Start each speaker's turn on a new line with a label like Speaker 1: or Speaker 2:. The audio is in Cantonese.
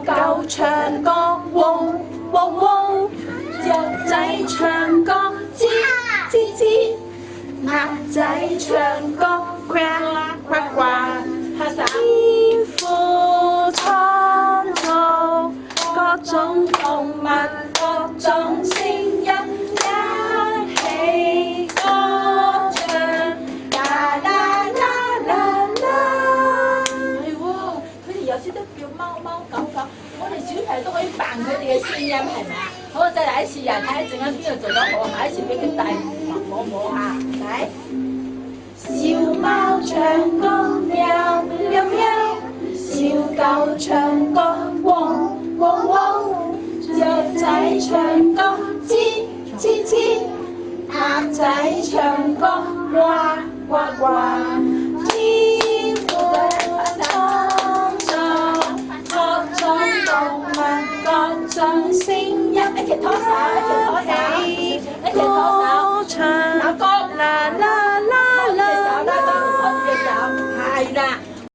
Speaker 1: 狗唱歌，汪汪汪，雀仔唱歌，吱吱吱，鴨仔唱歌，呱呱呱，天父創造各種動物，各種聲音，一起歌唱，啦啦啦啦啦。係喎，佢哋有識得叫貓貓狗狗，我哋小朋友都可以扮佢哋嘅聲音，係咪啊？好啊，再嚟一次啊！睇下陣間邊度做得好，下一次俾佢大摸下，嚟。小貓唱歌，喵喵喵；小狗唱歌，汪汪汪；雀仔唱歌，吱吱吱；鴨仔唱歌，呱呱呱。天父創造各種動物，各種聲音，一齊拖手，一齊。